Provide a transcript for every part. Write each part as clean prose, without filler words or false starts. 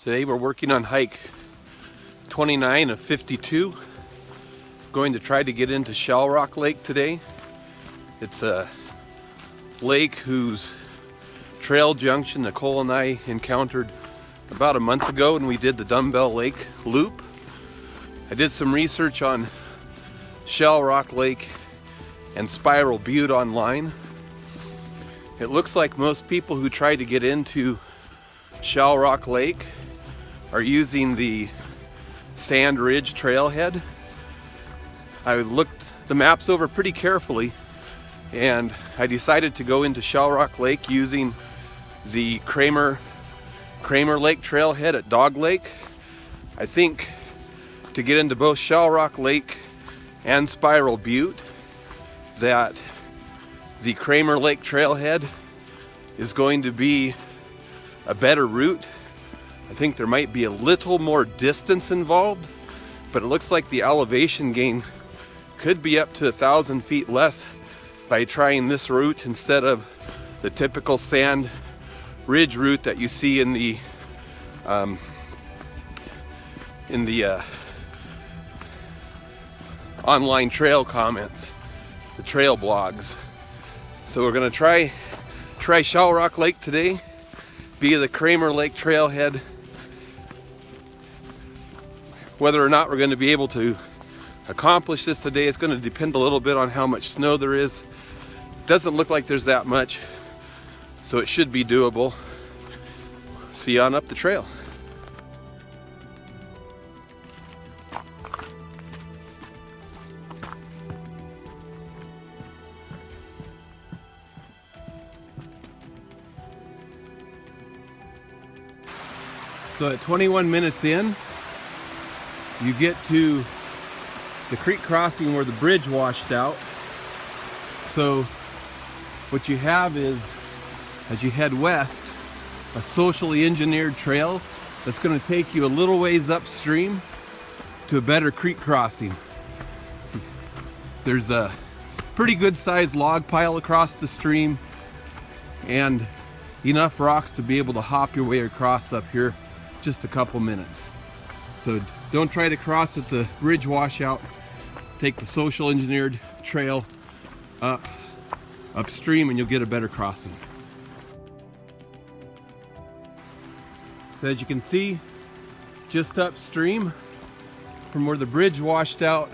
Today we're working on hike 29 of 52. Going to try to get into Shellrock Lake today. It's a lake whose trail junction Nicole and I encountered about a month ago when we did the Dumbbell Lake loop. I did some research on Shellrock Lake and Spiral Butte online. It looks like most people who try to get into Shellrock Lake are using the Sand Ridge Trailhead. I looked the maps over pretty carefully and I decided to go into Shellrock Lake using the Cramer Lake Trailhead at Dog Lake. I think to get into both Shellrock Lake and Spiral Butte that the Cramer Lake Trailhead is going to be a better route. I think there might be a little more distance involved, but it looks like the elevation gain could be up to 1,000 feet less by trying this route instead of the typical sand ridge route that you see in the online trail comments, the trail blogs. So we're gonna try Shellrock Lake today via the Cramer Lake Trailhead. Whether or not we're going to be able to accomplish this today is going to depend a little bit on how much snow there is. Doesn't look like there's that much, so it should be doable. See you on up the trail. So at 21 minutes in, you get to the creek crossing where the bridge washed out. So what you have is, as you head west, a socially engineered trail that's going to take you a little ways upstream to a better creek crossing. There's a pretty good sized log pile across the stream and enough rocks to be able to hop your way across up here just a couple minutes. So don't try to cross at the bridge washout. Take the social engineered trail upstream and you'll get a better crossing. So as you can see, just upstream from where the bridge washed out,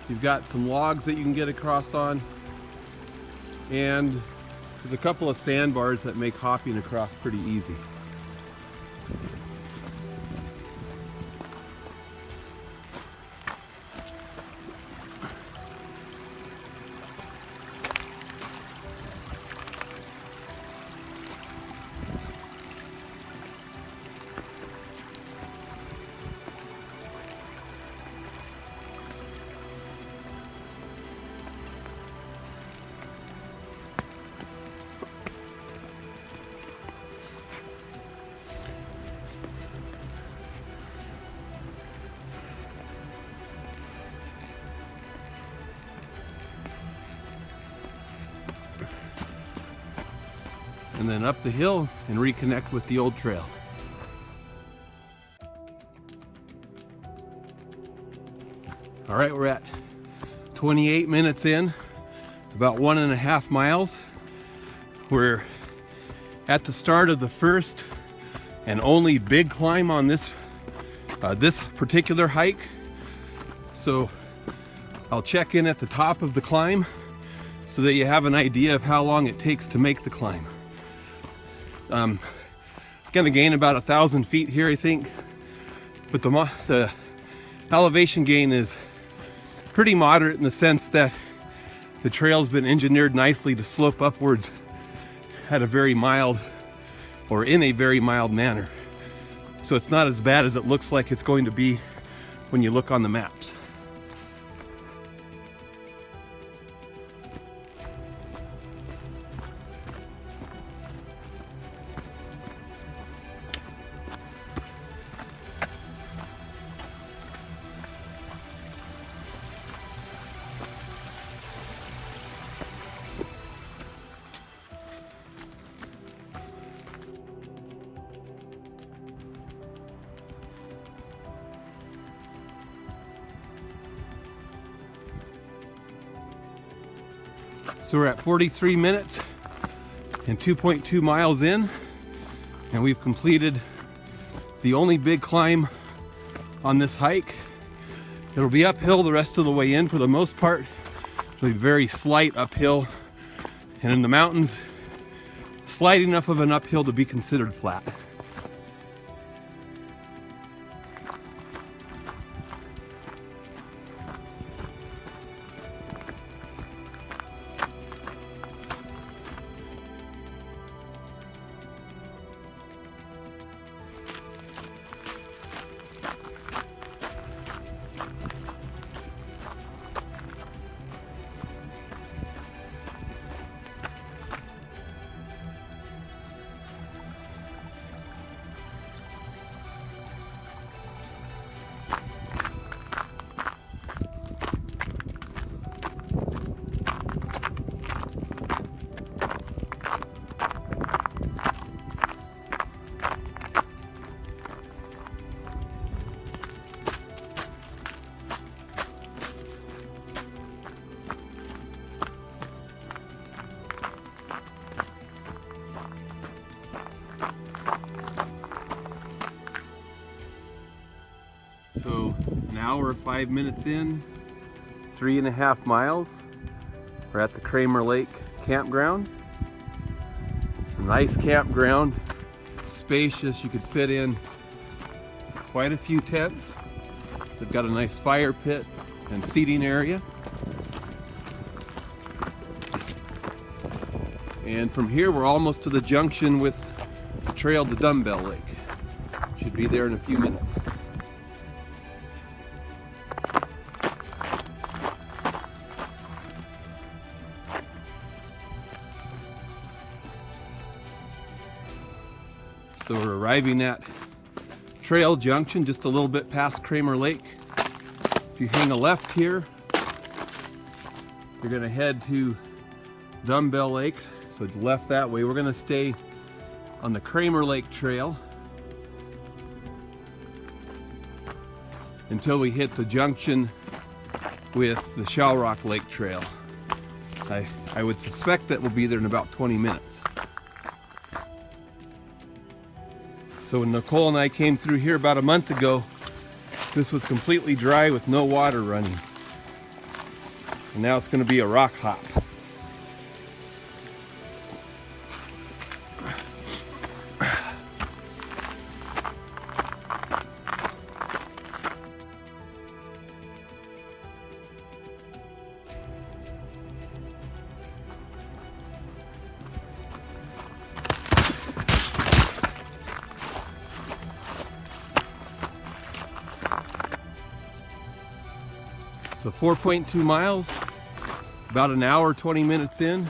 you've got some logs that you can get across on, and there's a couple of sandbars that make hopping across pretty easy. And then up the hill and reconnect with the old trail. All right, we're at 28 minutes in, about 1.5 miles. We're at the start of the first and only big climb on this particular hike. So I'll check in at the top of the climb so that you have an idea of how long it takes to make the climb. Gonna gain about 1,000 feet here, I think, but the elevation gain is pretty moderate in the sense that the trail's been engineered nicely to slope upwards at a very mild, or in a very mild manner. So it's not as bad as it looks like it's going to be when you look on the maps. So we're at 43 minutes and 2.2 miles in, and we've completed the only big climb on this hike. It'll be uphill the rest of the way in for the most part. It'll be very slight uphill, and in the mountains, slight enough of an uphill to be considered flat. So an hour, 5 minutes in, 3.5 miles. We're at the Cramer Lake campground. It's a nice campground, spacious. You could fit in quite a few tents. They've got a nice fire pit and seating area. And from here, we're almost to the junction with the trail to Dumbbell Lake. Should be there in a few minutes. So we're arriving at Trail Junction, just a little bit past Cramer Lake. If you hang a left here, you're gonna head to Dumbbell Lake. So it's left that way. We're gonna stay on the Cramer Lake Trail until we hit the junction with the Shellrock Lake Trail. I would suspect that we'll be there in about 20 minutes. So when Nicole and I came through here about a month ago, this was completely dry with no water running. And now it's going to be a rock hop. So 4.2 miles, about an hour, 20 minutes in,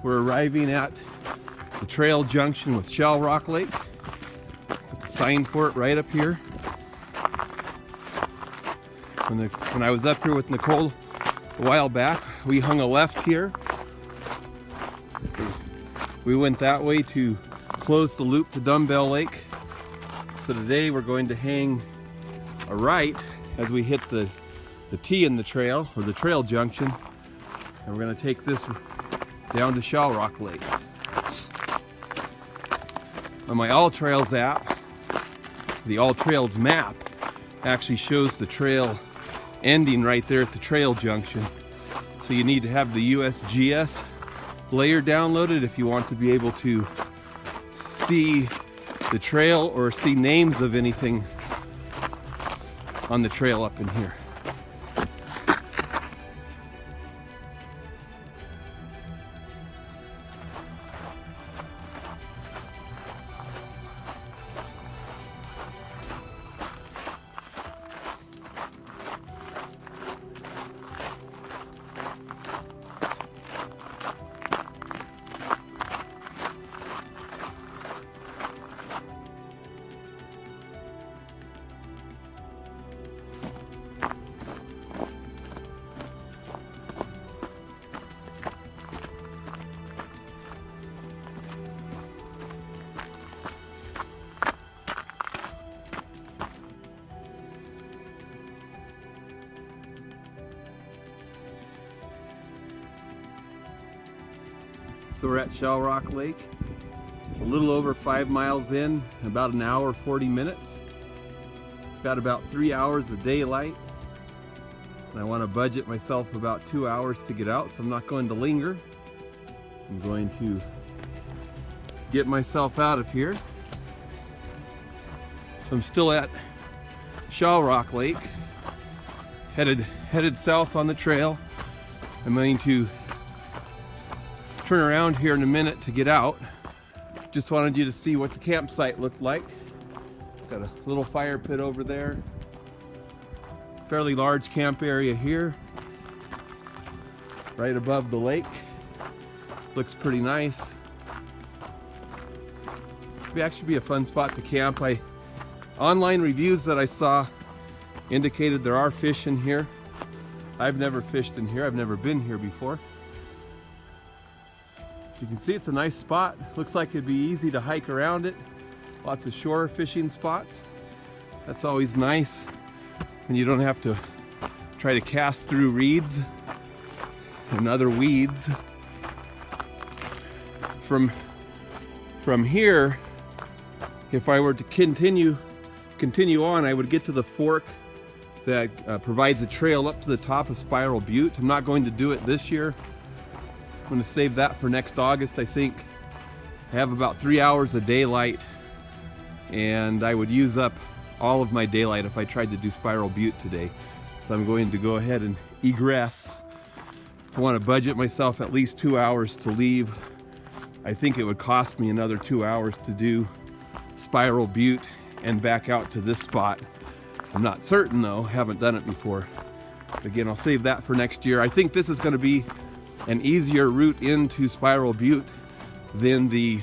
we're arriving at the trail junction with Shellrock Lake. Got the sign for it right up here. When I was up here with Nicole a while back, we hung a left here. We went that way to close the loop to Dumbbell Lake. So today we're going to hang a right as we hit the T in the trail, or the trail junction, and we're going to take this down to Shellrock Lake. On my All Trails app, the All Trails map actually shows the trail ending right there at the trail junction. So you need to have the USGS layer downloaded if you want to be able to see the trail or see names of anything on the trail up in here. So we're at Shellrock Lake. It's a little over 5 miles in, about an hour, 40 minutes. Got about 3 hours of daylight. And I want to budget myself about 2 hours to get out, so I'm not going to linger. I'm going to get myself out of here. So I'm still at Shellrock Lake, headed south on the trail. I'm going to turn around here in a minute to get out. Just wanted you to see what the campsite looked like. Got a little fire pit over there. Fairly large camp area here, right above the lake. Looks pretty nice. It'd actually be a fun spot to camp. Online reviews that I saw indicated there are fish in here. I've never fished in here. I've never been here before. You can see it's a nice spot. Looks like it'd be easy to hike around it. Lots of shore fishing spots. That's always nice. And you don't have to try to cast through reeds and other weeds. From here, if I were to continue on, I would get to the fork that provides a trail up to the top of Spiral Butte. I'm not going to do it this year. I'm going to save that for next August. I think I have about 3 hours of daylight, and I would use up all of my daylight if I tried to do Spiral Butte today. So I'm going to go ahead and egress. I want to budget myself at least 2 hours to leave. I think it would cost me another 2 hours to do Spiral Butte and back out to this spot. I'm not certain though, haven't done it before. But again, I'll save that for next year. I think this is going to be an easier route into Spiral Butte than the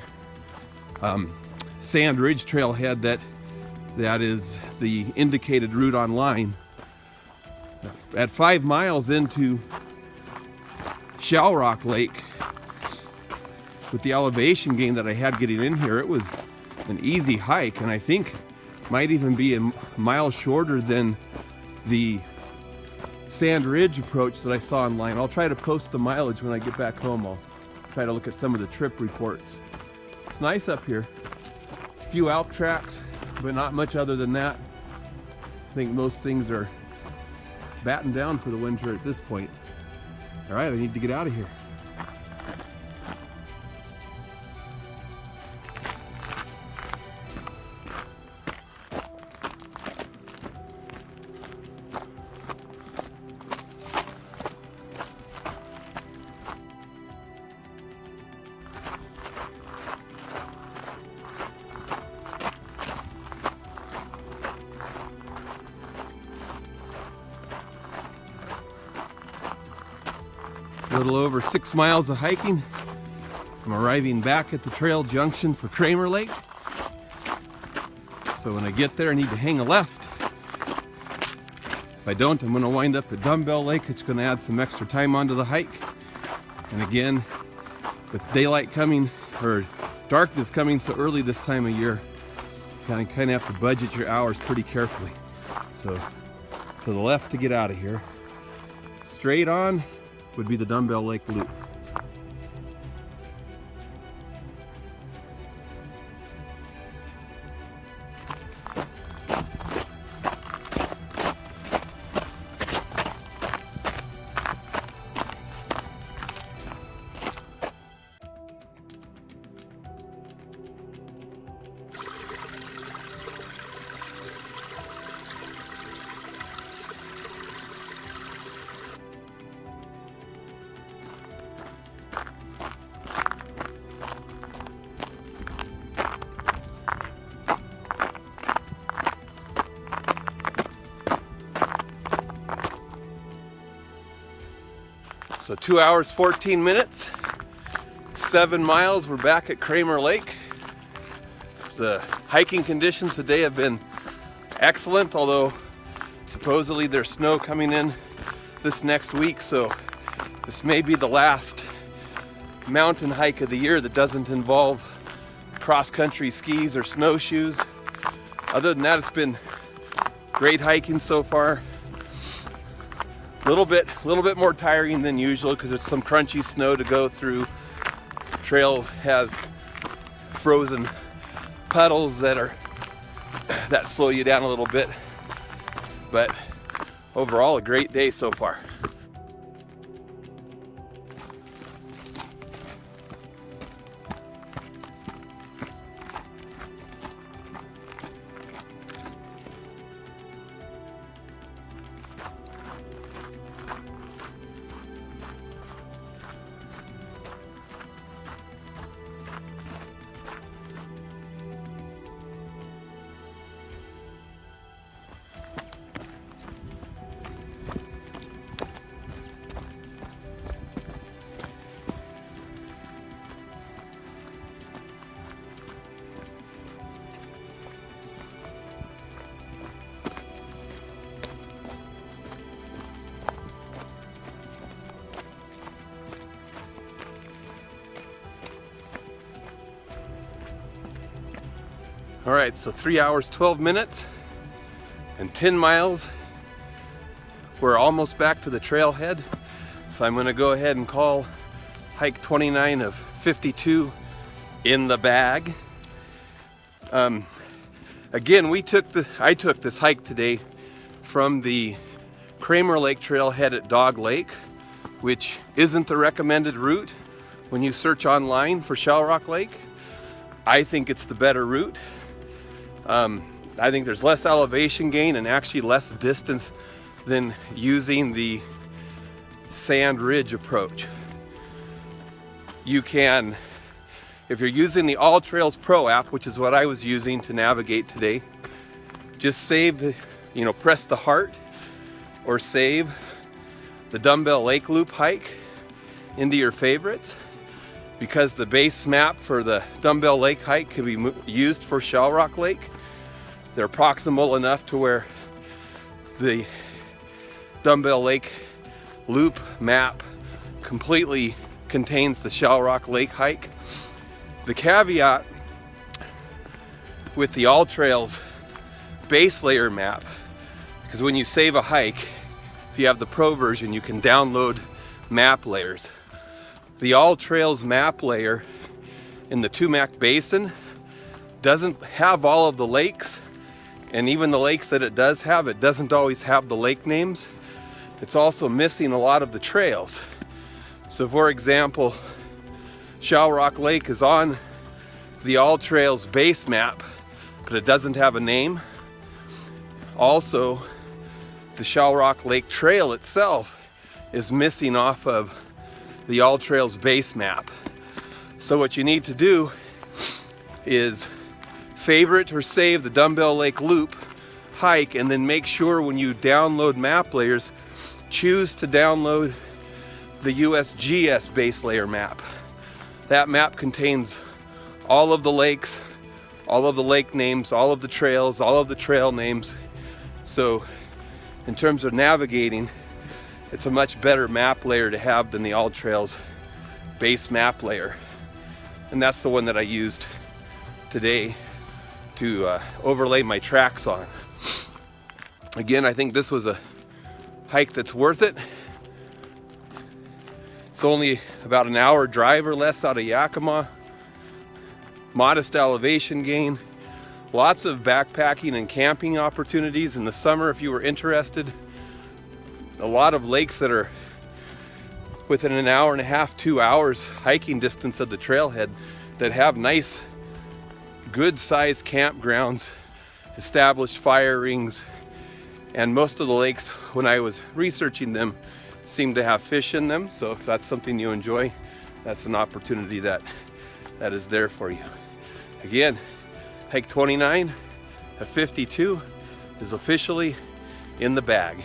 Sand Ridge Trailhead that is the indicated route online. At 5 miles into Shellrock Lake, with the elevation gain that I had getting in here, it was an easy hike, and I think might even be a mile shorter than the Sand Ridge approach that I saw online. I'll try to post the mileage when I get back home. I'll try to look at some of the trip reports. It's nice up here. A few elk tracks, but not much other than that. I think most things are battened down for the winter at this point. All right, I need to get out of here. A little over 6 miles of hiking. I'm arriving back at the trail junction for Cramer Lake. So when I get there, I need to hang a left. If I don't, I'm going to wind up at Dumbbell Lake. It's going to add some extra time onto the hike. And again, with daylight coming, or darkness coming so early this time of year, you kind of have to budget your hours pretty carefully. So to the left to get out of here. Straight on would be the Dumbbell Lake loop. So 2 hours, 14 minutes, 7 miles, we're back at Cramer Lake. The hiking conditions today have been excellent, although supposedly there's snow coming in this next week, so this may be the last mountain hike of the year that doesn't involve cross-country skis or snowshoes. Other than that, it's been great hiking so far. A little bit more tiring than usual because there's some crunchy snow to go through. trail has frozen puddles that slow you down a little bit, but overall a great day so far. All right, so 3 hours, 12 minutes and 10 miles. We're almost back to the trailhead. So I'm gonna go ahead and call hike 29 of 52 in the bag. Again, I took this hike today from the Cramer Lake trailhead at Dog Lake, which isn't the recommended route when you search online for Shellrock Lake. I think it's the better route. I think there's less elevation gain and actually less distance than using the Sand Ridge approach. You can, if you're using the All Trails Pro app, which is what I was using to navigate today, just save, press the heart or save the Dumbbell Lake Loop hike into your favorites, because the base map for the Dumbbell Lake hike can be used for Shellrock Lake. They're proximal enough to where the Dumbbell Lake Loop map completely contains the Shellrock Lake hike. The caveat with the All Trails base layer map, because when you save a hike, if you have the Pro version, you can download map layers. The All Trails map layer in the Tumac Basin doesn't have all of the lakes, and even the lakes that it does have, it doesn't always have the lake names. It's also missing a lot of the trails. So for example, Shellrock Lake is on the All Trails base map, but it doesn't have a name. Also, the Shellrock Lake Trail itself is missing off of the All Trails base map. So what you need to do is favorite or save the Dumbbell Lake Loop hike, and then make sure when you download map layers, choose to download the USGS base layer map. That map contains all of the lakes, all of the lake names, all of the trails, all of the trail names. So in terms of navigating, it's a much better map layer to have than the All Trails base map layer. And that's the one that I used today to overlay my tracks on. Again, I think this was a hike that's worth it. It's only about an hour drive or less out of Yakima. Modest elevation gain. Lots of backpacking and camping opportunities in the summer if you were interested. A lot of lakes that are within an hour and a half, 2 hours hiking distance of the trailhead that have nice, good sized campgrounds, established fire rings, and most of the lakes, when I was researching them, seem to have fish in them. So if that's something you enjoy, that's an opportunity that is there for you. Again, hike 29 of 52 is officially in the bag.